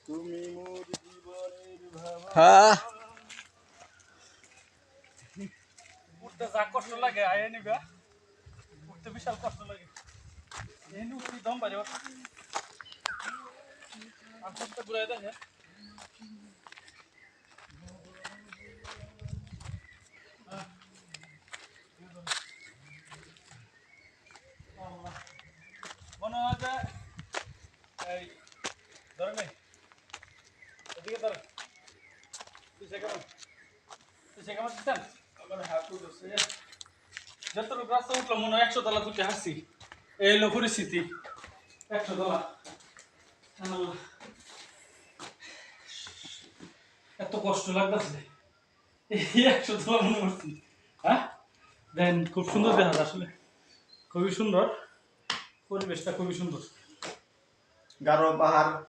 তুমি মোর জীবনের ভাবা। হ্যাঁ উঠতে যা কষ্ট লাগে আয় নিবা উঠতে বিশাল কষ্ট লাগে এই উঠতে দম পারে আর উঠতে ঘুরাই দেখে মনে হয় যে এই ধরে নেই এদিকে ধরে তুই সেখানে দিচ্ছেন যতটুকু রাস্তা উঠলাম মনে হয় 100 তলা তুলতে হাসছি এই হলো পরিস্থিতি 100 তলা এত কষ্ট লাগতেছে এই 100 তলা মনে করছি হ্যাঁ দেন খুব সুন্দর দেখা যায় আসলে খুবই সুন্দর পরিবেশটা খুবই সুন্দর গারো পাহাড়